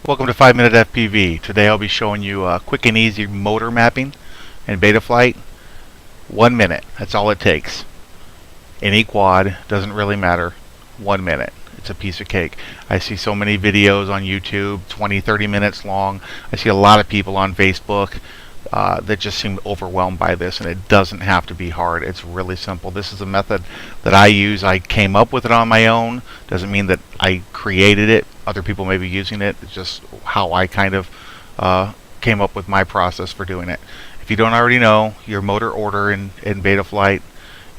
Welcome to 5 Minute FPV. Today I'll be showing you quick and easy motor mapping in Betaflight. 1 minute, that's all it takes. Any quad, doesn't really matter. 1 minute, it's a piece of cake. I see so many videos on YouTube, 20-30 minutes long. I see a lot of people on Facebook that just seem overwhelmed by this, and it doesn't have to be hard. It's really simple. This is a method that I use. I came up with it on my own. Doesn't mean that I created it. Other people may be using it. It's just how I kind of came up with my process for doing it. If you don't already know, your motor order in Betaflight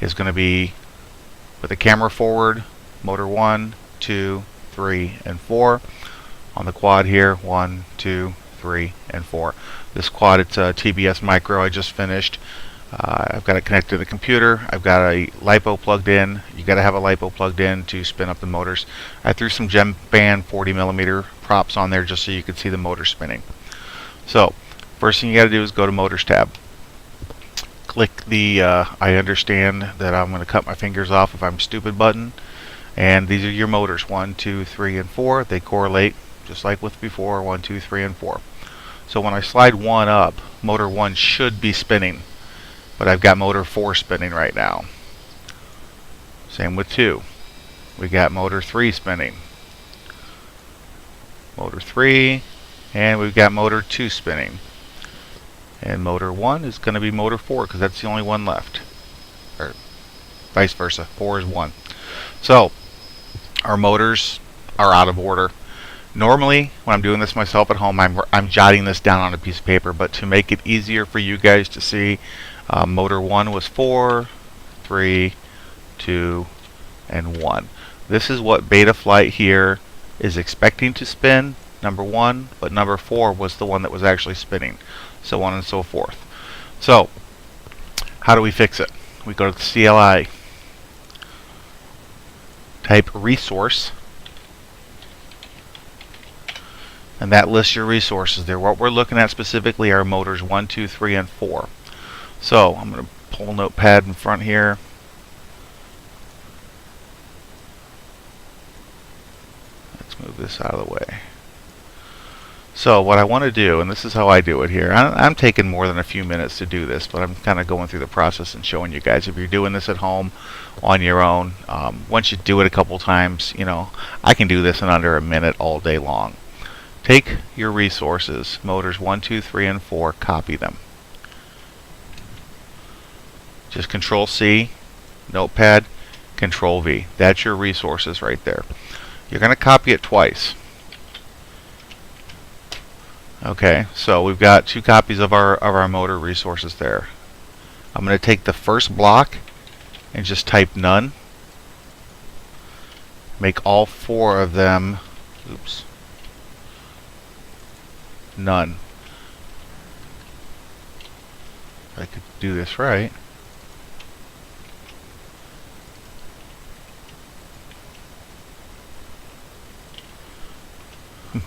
is going to be with the camera forward, motor 1, 2, 3, and 4. On the quad here, 1, 2, 3, and 4. This quad, it's a TBS Micro I just finished. I've got it connected to the computer. I've got a LiPo plugged in. You got to have a LiPo plugged in to spin up the motors. I threw some gem band 40mm props on there just so you could see the motor spinning. So, first thing you got to do is go to Motors tab. Click the I understand that I'm going to cut my fingers off if I'm stupid button. And these are your motors, 1, 2, 3, and 4. They correlate just like with before, 1, 2, 3, and 4. So when I slide 1 up, motor 1 should be spinning, but I've got motor 4 spinning right now. Same with 2. We got motor 3 spinning. Motor 3, and we've got motor 2 spinning. And motor 1 is going to be motor 4 because that's the only one left. Or vice versa, 4 is 1. So our motors are out of order. Normally, when I'm doing this myself at home, I'm jotting this down on a piece of paper, but to make it easier for you guys to see, motor 1 was 4, 3, 2, and 1. This is what Betaflight here is expecting to spin, number 1, but number 4 was the one that was actually spinning, so on and so forth. So, how do we fix it? We go to the CLI, type resource, and that lists your resources there. What we're looking at specifically are motors 1, 2, 3, and 4. So I'm going to pull a notepad in front here. Let's move this out of the way. So what I want to do, and this is how I do it here. I'm taking more than a few minutes to do this, but I'm kind of going through the process and showing you guys. If you're doing this at home on your own, once you do it a couple times, you know, I can do this in under a minute all day long. Take your resources, motors 1, 2, 3, and 4, copy them. Just Control C, Notepad, Control V. That's your resources right there. You're going to copy it twice. Okay, so we've got 2 copies of our motor resources there. I'm going to take the first block and just type none. Make all 4 of them, oops, none. If I could do this right.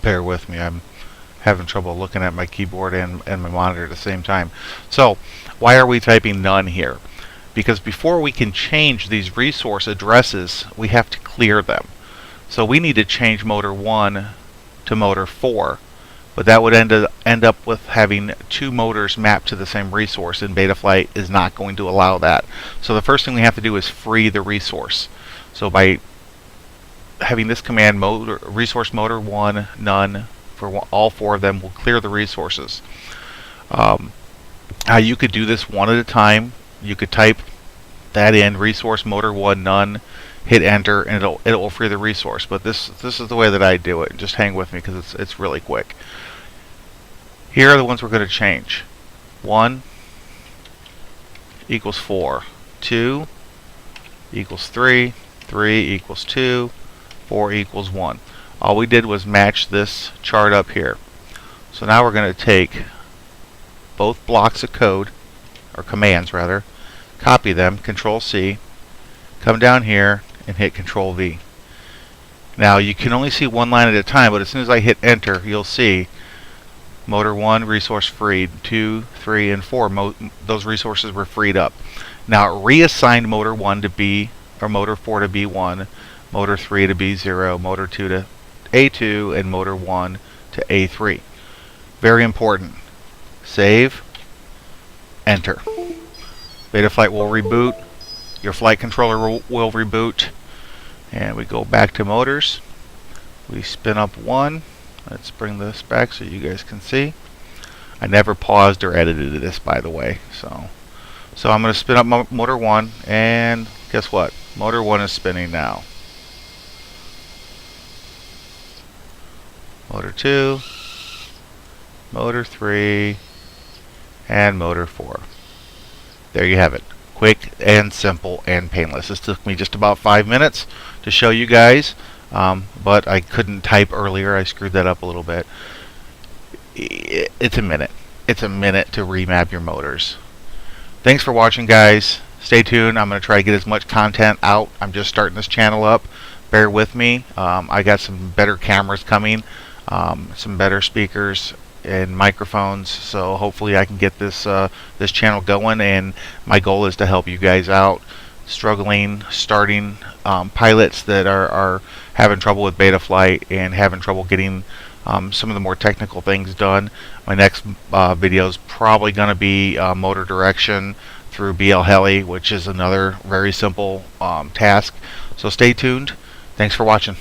Bear with me, I'm having trouble looking at my keyboard and my monitor at the same time. So, why are we typing none here? Because before we can change these resource addresses, we have to clear them. So we need to change motor 1 to motor 4. But that would end up with having 2 motors mapped to the same resource, and Betaflight is not going to allow that. So the first thing we have to do is free the resource. So having this command, resource motor 1, none, for all 4 of them, will clear the resources. How you could do this one at a time, you could type that in, resource motor 1, none, hit enter, and it will free the resource. But this is the way that I do it. Just hang with me because it's really quick. Here are the ones we're going to change. 1 equals 4. 2 equals 3. 3 equals 2. 4 equals 1. All we did was match this chart up here. So now we're going to take both blocks of code, or commands rather, copy them, Control C, come down here and hit Control V. Now you can only see one line at a time, but as soon as I hit enter, you'll see motor 1 resource freed, 2, 3, and 4. Those resources were freed up. Now it reassigned motor 1 to B, or motor 4 to B1, motor 3 to B0, motor 2 to A2, and motor 1 to to A3. Very important. Save, enter. Betaflight will reboot. Your flight controller will reboot. And we go back to motors. We spin up one. Let's bring this back so you guys can see. I never paused or edited this, by the way. So I'm going to spin up motor 1, and guess what? Motor 1 is spinning now. Motor 2, motor 3, and motor 4. There you have it. Quick and simple and painless. This took me just about 5 minutes to show you guys, but I couldn't type earlier. I screwed that up a little bit. It's a minute. It's a minute to remap your motors. Thanks for watching, guys. Stay tuned. I'm going to try to get as much content out. I'm just starting this channel up. Bear with me. I got some better cameras coming, some better speakers and microphones, so hopefully I can get this this channel going, and my goal is to help you guys out struggling starting pilots that are having trouble with Betaflight and having trouble getting some of the more technical things done. My next video is probably going to be motor direction through BL Heli, which is another very simple task. So stay tuned. Thanks for watching.